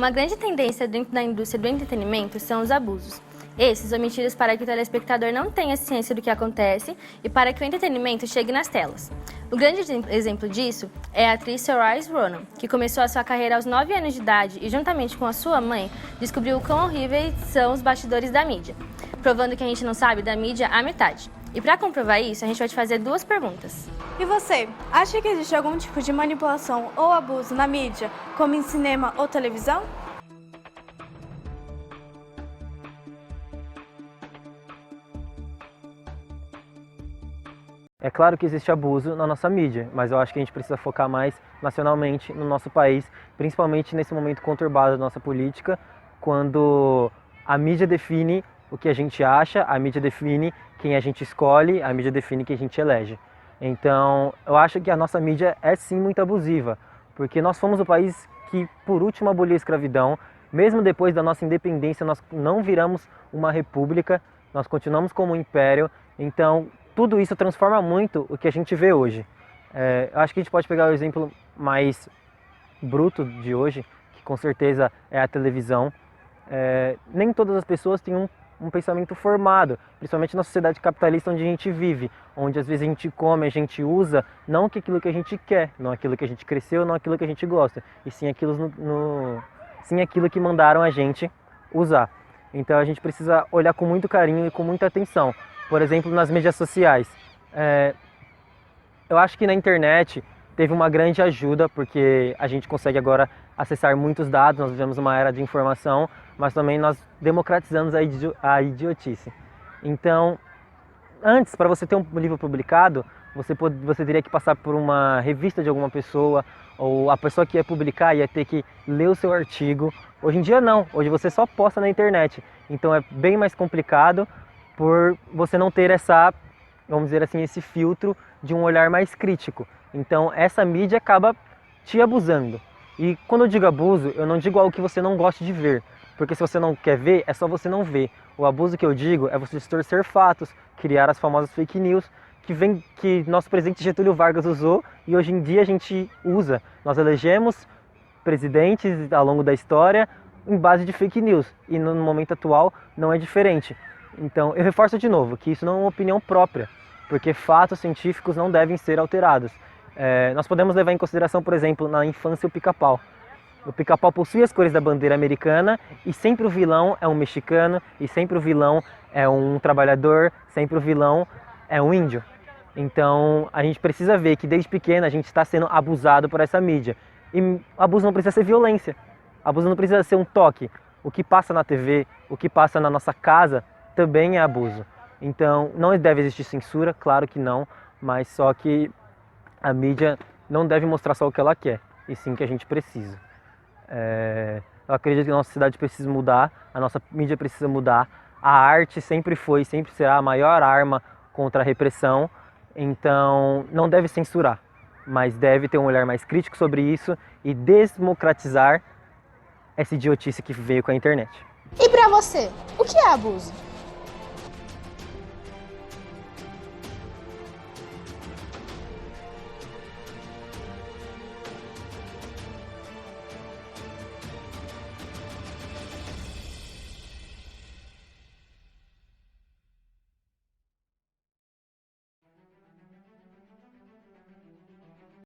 Uma grande tendência dentro da indústria do entretenimento são os abusos. Esses omitidos para que o telespectador não tenha ciência do que acontece e para que o entretenimento chegue nas telas. O grande exemplo disso é a atriz Saoirse Ronan, que começou a sua carreira aos 9 anos de idade e, juntamente com a sua mãe, descobriu o quão horríveis são os bastidores da mídia, provando que a gente não sabe da mídia a metade. E para comprovar isso, a gente vai te fazer 2 perguntas. E você, acha que existe algum tipo de manipulação ou abuso na mídia, como em cinema ou televisão? É claro que existe abuso na nossa mídia, mas eu acho que a gente precisa focar mais nacionalmente no nosso país, principalmente nesse momento conturbado da nossa política, quando a mídia define o que a gente acha, a mídia define quem a gente escolhe, a mídia define quem a gente elege. Então, eu acho que a nossa mídia é sim muito abusiva, porque nós fomos o país que, por último, aboliu a escravidão. Mesmo depois da nossa independência, nós não viramos uma república, nós continuamos como um império. Então, tudo isso transforma muito o que a gente vê hoje. Eu acho que a gente pode pegar o exemplo mais bruto de hoje, que com certeza é a televisão. Nem todas as pessoas têm um pensamento formado, principalmente na sociedade capitalista onde a gente vive, onde às vezes a gente come, a gente usa, não aquilo que a gente quer, não aquilo que a gente cresceu, não aquilo que a gente gosta, e sim sim aquilo que mandaram a gente usar. Então a gente precisa olhar com muito carinho e com muita atenção. Por exemplo, nas mídias sociais. Eu acho que na internet teve uma grande ajuda, porque a gente consegue agora acessar muitos dados, nós vivemos uma era de informação, mas também nós democratizamos a idiotice. Então, antes, para você ter um livro publicado, você teria que passar por uma revista de alguma pessoa, ou a pessoa que ia publicar ia ter que ler o seu artigo. Hoje em dia não, hoje você só posta na internet, então é bem mais complicado por você não ter vamos dizer assim, esse filtro de um olhar mais crítico. Então essa mídia acaba te abusando. E quando eu digo abuso, eu não digo algo que você não goste de ver, porque se você não quer ver, é só você não ver. O abuso que eu digo é você distorcer fatos, criar as famosas fake news que nosso presidente Getúlio Vargas usou e hoje em dia a gente usa. Nós elegemos presidentes ao longo da história em base de fake news e no momento atual não é diferente. Então eu reforço de novo que isso não é uma opinião própria, porque fatos científicos não devem ser alterados. Nós podemos levar em consideração, por exemplo, na infância o pica-pau. O pica-pau possui as cores da bandeira americana e sempre o vilão é um mexicano, e sempre o vilão é um trabalhador, sempre o vilão é um índio. Então a gente precisa ver que desde pequeno a gente está sendo abusado por essa mídia. E abuso não precisa ser violência, abuso não precisa ser um toque. O que passa na TV, o que passa na nossa casa também é abuso. Então não deve existir censura, claro que não, mas só que a mídia não deve mostrar só o que ela quer, e sim o que a gente precisa. Eu acredito que a nossa sociedade precisa mudar, a nossa mídia precisa mudar, a arte sempre foi e sempre será a maior arma contra a repressão, então não deve censurar, mas deve ter um olhar mais crítico sobre isso e democratizar essa idiotice que veio com a internet. E pra você, o que é abuso?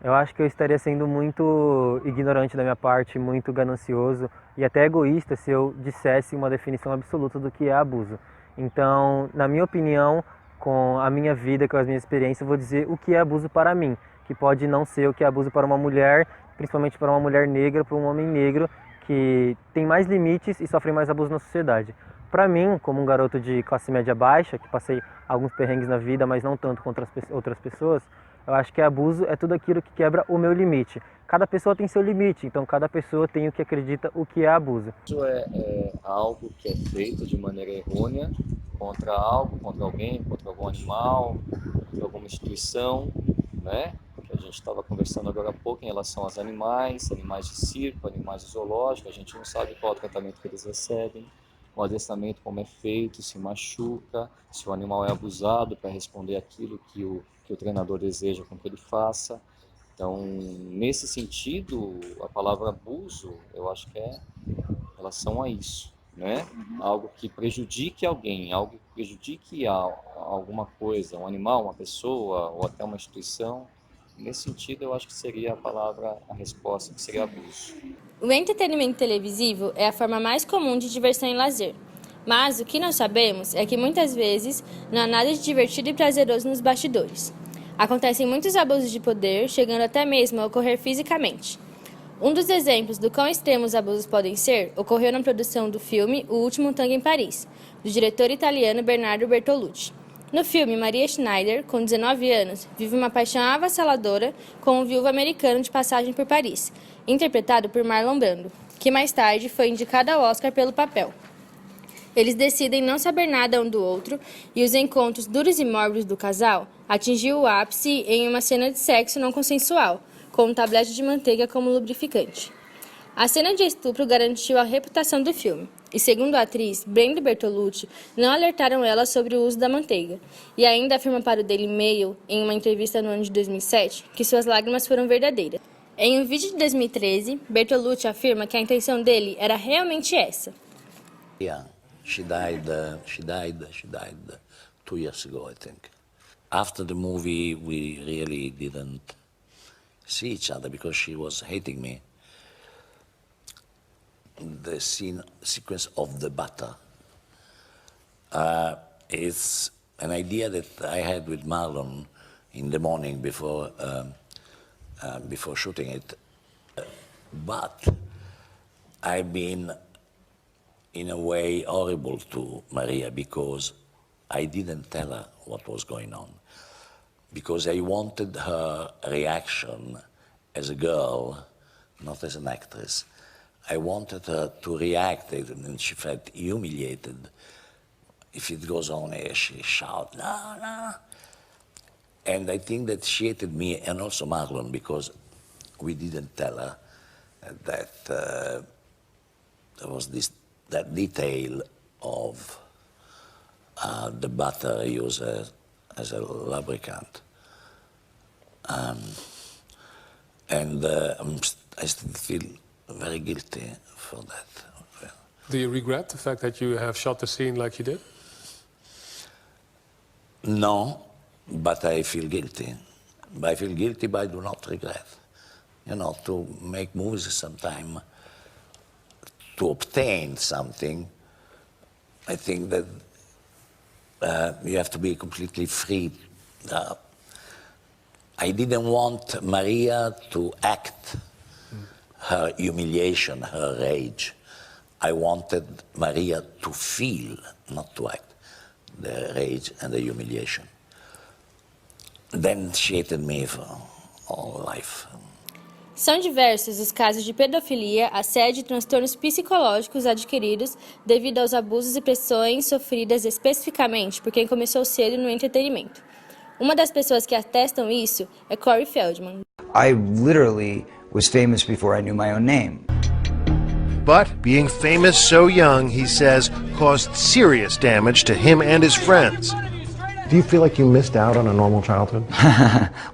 Eu acho que eu estaria sendo muito ignorante da minha parte, muito ganancioso e até egoísta se eu dissesse uma definição absoluta do que é abuso. Então, na minha opinião, com a minha vida, com as minhas experiências, eu vou dizer o que é abuso para mim, que pode não ser o que é abuso para uma mulher, principalmente para uma mulher negra, para um homem negro, que tem mais limites e sofre mais abuso na sociedade. Para mim, como um garoto de classe média baixa, que passei alguns perrengues na vida, mas não tanto contra as outras pessoas, eu acho que abuso é tudo aquilo que quebra o meu limite. Cada pessoa tem seu limite, então cada pessoa tem o que acredita o que é abuso. Isso é algo que é feito de maneira errônea contra algo, contra alguém, contra algum animal, contra alguma instituição, né? Que a gente estava conversando agora há pouco em relação aos animais, animais de circo, animais de zoológico, a gente não sabe qual é o tratamento que eles recebem, o adestramento como é feito, se machuca, se o animal é abusado para responder aquilo que o treinador deseja com que ele faça. Então, nesse sentido, a palavra abuso, eu acho que é relação a isso, né? Algo que prejudique alguém, algo que prejudique alguma coisa, um animal, uma pessoa ou até uma instituição. Nesse sentido, eu acho que seria a resposta, que seria abuso. O entretenimento televisivo é a forma mais comum de diversão e lazer. Mas o que nós sabemos é que muitas vezes não há nada de divertido e prazeroso nos bastidores. Acontecem muitos abusos de poder, chegando até mesmo a ocorrer fisicamente. Um dos exemplos do quão extremos os abusos podem ser ocorreu na produção do filme O Último Tango em Paris, do diretor italiano Bernardo Bertolucci. No filme, Maria Schneider, com 19 anos, vive uma paixão avassaladora com um viúvo americano de passagem por Paris, interpretado por Marlon Brando, que mais tarde foi indicado ao Oscar pelo papel. Eles decidem não saber nada um do outro e os encontros duros e mórbidos do casal atingiu o ápice em uma cena de sexo não consensual, com um tablete de manteiga como lubrificante. A cena de estupro garantiu a reputação do filme, e segundo a atriz Brenda Bertolucci, não alertaram ela sobre o uso da manteiga, e ainda afirma para o Daily Mail, em uma entrevista no ano de 2007, que suas lágrimas foram verdadeiras. Em um vídeo de 2013, Bertolucci afirma que a intenção dele era realmente essa. Yeah, she died 2 years ago, I think. After the movie, we really didn't see each other because she was hating me. The sequence of the butter is an idea that I had with Marlon in the morning before shooting it. But I've been, in a way, horrible to Maria because I didn't tell her what was going on. Because I wanted her reaction as a girl, not as an actress. I wanted her to react, and she felt humiliated. If it goes on, she shouts, no, no. And I think that she hated me and also Marlon because we didn't tell her that there was that detail of the butter used as a lubricant. And I still feel very guilty for that. Do you regret the fact that you have shot the scene like you did? No, but I feel guilty. I feel guilty, but I do not regret. You know, to make movies sometime, to obtain something, I think that you have to be completely free. I didn't want Maria to act her humiliation, her rage. I wanted Maria to feel, not to act, the rage and the humiliation. Then she hated me for all life. São diversos os casos de pedofilia, assédio e transtornos psicológicos adquiridos devido aos abusos e pressões sofridas especificamente por quem começou cedo no entretenimento. Uma das pessoas que atestam isso é Corey Feldman. I literally was famous before I knew my own name. But being famous so young, he says, caused serious damage to him and his friends. Do you feel like you missed out on a normal childhood?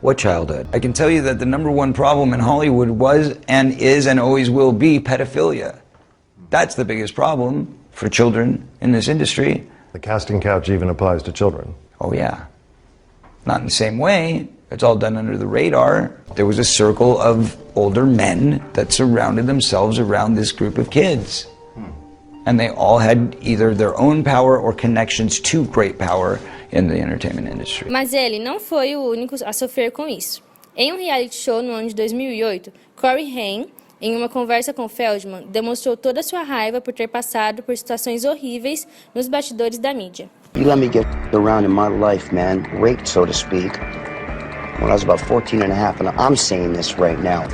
What childhood? I can tell you that the #1 problem in Hollywood was and is and always will be pedophilia. That's the biggest problem for children in this industry. The casting couch even applies to children. Oh yeah. Not in the same way. It's all done under the radar. There was a circle of older men that surrounded themselves around this group of kids. And they all had either their own power or connections to great power in the entertainment industry. Mas ele não foi o único a sofrer com isso. Em um reality show no ano de 2008, Corey Haim, em uma conversa com Feldman, demonstrou toda a sua raiva por ter passado por situações horríveis nos bastidores da mídia. You let me get around in my life, man, raped, so to speak, when I was about 14 and a half, and I'm saying this right now.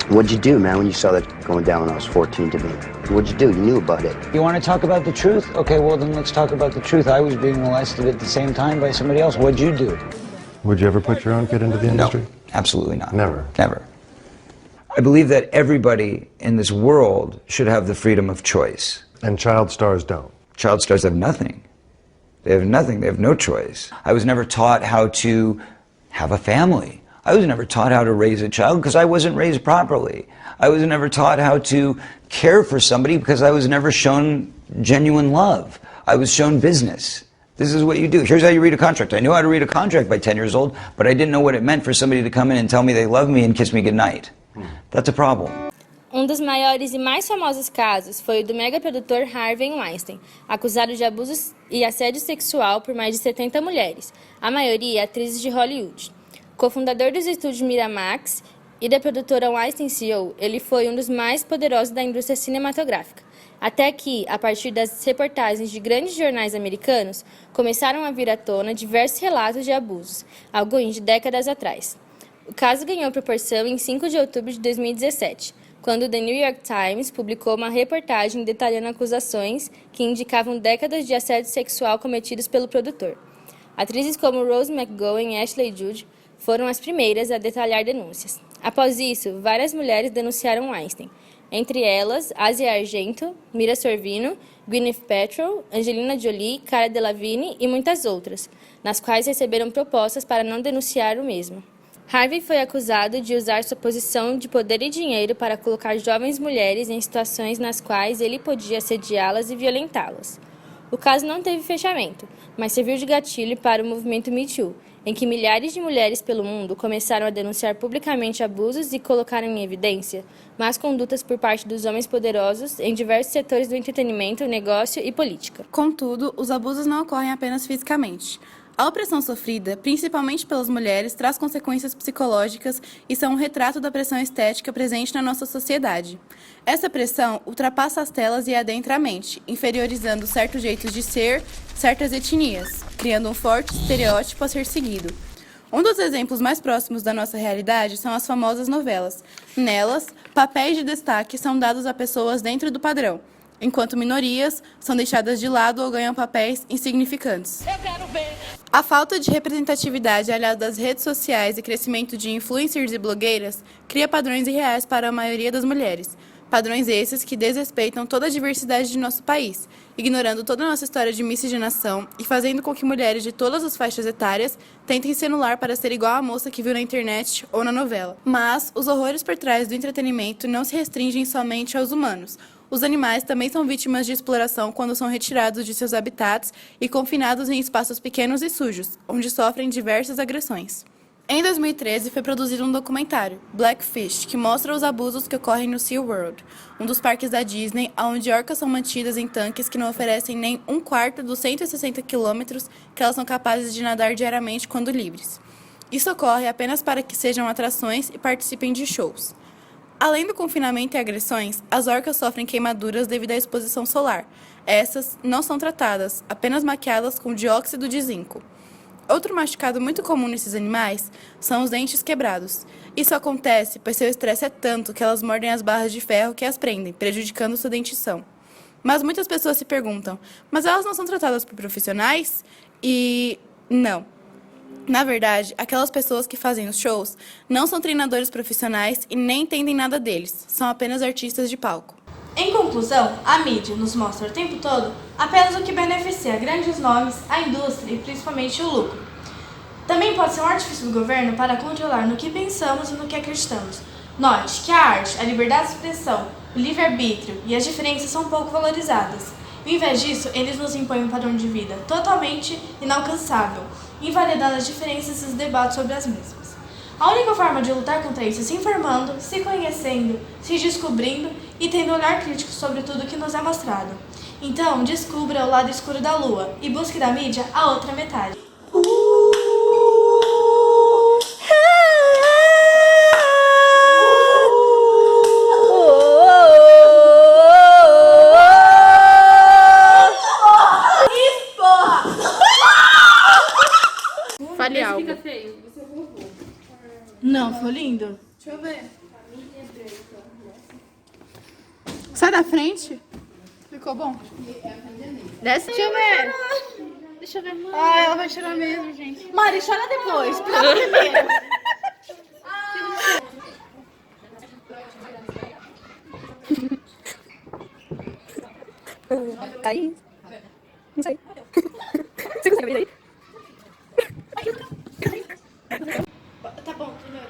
What'd you do, man, when you saw that going down when I was 14 to me? What'd you do? You knew about it. You want to talk about the truth? Okay, well then let's talk about the truth. I was being molested at the same time by somebody else. What'd you do? Would you ever put your own kid into the industry? No, absolutely not. Never? Never. I believe that everybody in this world should have the freedom of choice. And child stars don't? Child stars have nothing. They have nothing. They have no choice. I was never taught how to have a family. I was never taught how to raise a child because I wasn't raised properly. I was never taught how to care for somebody because I was never shown genuine love. I was shown business. This is what you do. Here's how you read a contract. I knew how to read a contract by 10 years old, but I didn't know what it meant for somebody to come in and tell me they love me and kiss me goodnight. That's a problem. Dos maiores e mais famosos casos foi o do megaprodutor Harvey Weinstein, acusado de abusos e assédio sexual por mais de 70 mulheres, a maioria atrizes de Hollywood. Cofundador dos estúdios Miramax e da produtora Weinstein CEO, ele foi um dos mais poderosos da indústria cinematográfica. Até que, a partir das reportagens de grandes jornais americanos, começaram a vir à tona diversos relatos de abusos, alguns de décadas atrás. O caso ganhou proporção em 5 de outubro de 2017, quando o The New York Times publicou uma reportagem detalhando acusações que indicavam décadas de assédio sexual cometidos pelo produtor. Atrizes como Rose McGowan e Ashley Judd foram as primeiras a detalhar denúncias. Após isso, várias mulheres denunciaram Weinstein, entre elas Asia Argento, Mira Sorvino, Gwyneth Paltrow, Angelina Jolie, Cara Delevingne e muitas outras, nas quais receberam propostas para não denunciar o mesmo. Harvey foi acusado de usar sua posição de poder e dinheiro para colocar jovens mulheres em situações nas quais ele podia assediá-las e violentá-las. O caso não teve fechamento, mas serviu de gatilho para o movimento Me Too, em que milhares de mulheres pelo mundo começaram a denunciar publicamente abusos e colocaram em evidência más condutas por parte dos homens poderosos em diversos setores do entretenimento, negócio e política. Contudo, os abusos não ocorrem apenas fisicamente. A opressão sofrida, principalmente pelas mulheres, traz consequências psicológicas e são um retrato da pressão estética presente na nossa sociedade. Essa pressão ultrapassa as telas e adentra a mente, inferiorizando certos jeitos de ser, certas etnias, criando um forte estereótipo a ser seguido. Um dos exemplos mais próximos da nossa realidade são as famosas novelas. Nelas, papéis de destaque são dados a pessoas dentro do padrão, enquanto minorias são deixadas de lado ou ganham papéis insignificantes. A falta de representatividade aliada às redes sociais e crescimento de influencers e blogueiras cria padrões irreais para a maioria das mulheres. Padrões esses que desrespeitam toda a diversidade de nosso país, ignorando toda a nossa história de miscigenação e fazendo com que mulheres de todas as faixas etárias tentem se anular para ser igual à moça que viu na internet ou na novela. Mas os horrores por trás do entretenimento não se restringem somente aos humanos. Os animais também são vítimas de exploração quando são retirados de seus habitats e confinados em espaços pequenos e sujos, onde sofrem diversas agressões. Em 2013, foi produzido um documentário, Blackfish, que mostra os abusos que ocorrem no SeaWorld, um dos parques da Disney, onde orcas são mantidas em tanques que não oferecem nem um quarto dos 160 quilômetros que elas são capazes de nadar diariamente quando livres. Isso ocorre apenas para que sejam atrações e participem de shows. Além do confinamento e agressões, as orcas sofrem queimaduras devido à exposição solar. Essas não são tratadas, apenas maquiadas com dióxido de zinco. Outro machucado muito comum nesses animais são os dentes quebrados. Isso acontece pois seu estresse é tanto que elas mordem as barras de ferro que as prendem, prejudicando sua dentição. Mas muitas pessoas se perguntam, mas elas não são tratadas por profissionais? E não. Na verdade, aquelas pessoas que fazem os shows não são treinadores profissionais e nem entendem nada deles, são apenas artistas de palco. Em conclusão, a mídia nos mostra o tempo todo apenas o que beneficia grandes nomes, a indústria e principalmente o lucro. Também pode ser um artifício do governo para controlar no que pensamos e no que acreditamos. Note que a arte, a liberdade de expressão, o livre-arbítrio e as diferenças são pouco valorizadas. Ao invés disso, eles nos impõem um padrão de vida totalmente inalcançável, invalidando as diferenças e os debates sobre as mesmas. A única forma de lutar contra isso é se informando, se conhecendo, se descobrindo e tendo um olhar crítico sobre tudo que nos é mostrado. Então, descubra o lado escuro da lua e busque da mídia a outra metade. Fale algo. Não, ficou lindo. Deixa eu ver. Sai da frente. Ficou bom? Desce. Deixa eu ver. Deixa eu ver. Ah, ela vai chorar mesmo, gente. Mari, chora depois. Chora primeiro. Aí. Não sei. Você consegue abrir aí? Tá bom, entendeu?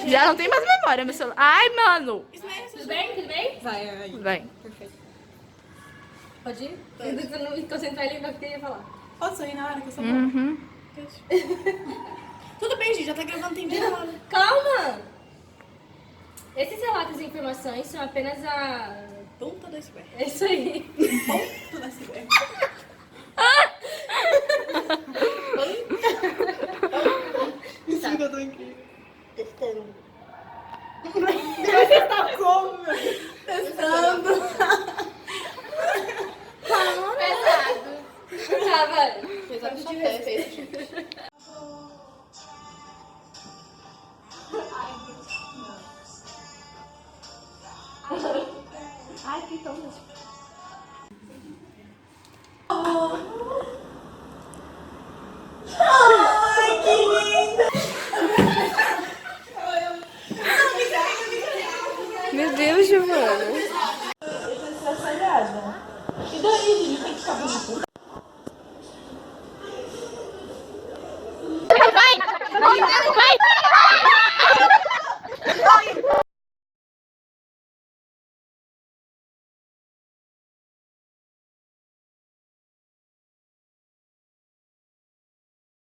Já não tem mais memória, meu celular. Ai, mano. Tudo bem? Tudo bem? Vai. Perfeito. Pode ir? Se você não me concentrar, ele vai ficar ia falar. Posso sair na hora que eu sou Uhum. Tudo bem, gente, já tá gravando, tem dia na hora. Calma! Esses relatos e informações são apenas a... Ponta do iceberg. É isso aí. Ponta do iceberg. Isso que eu tô incrível. Testando. Você tá como, meu? Testando. Pesado. Tá, vai. Pesado de respeito, gente. Ai, que tão... Ai, que linda! Meu Deus, Giovana. Eu tô estraçalhada. E daí, gente? Tem que ficar bonito.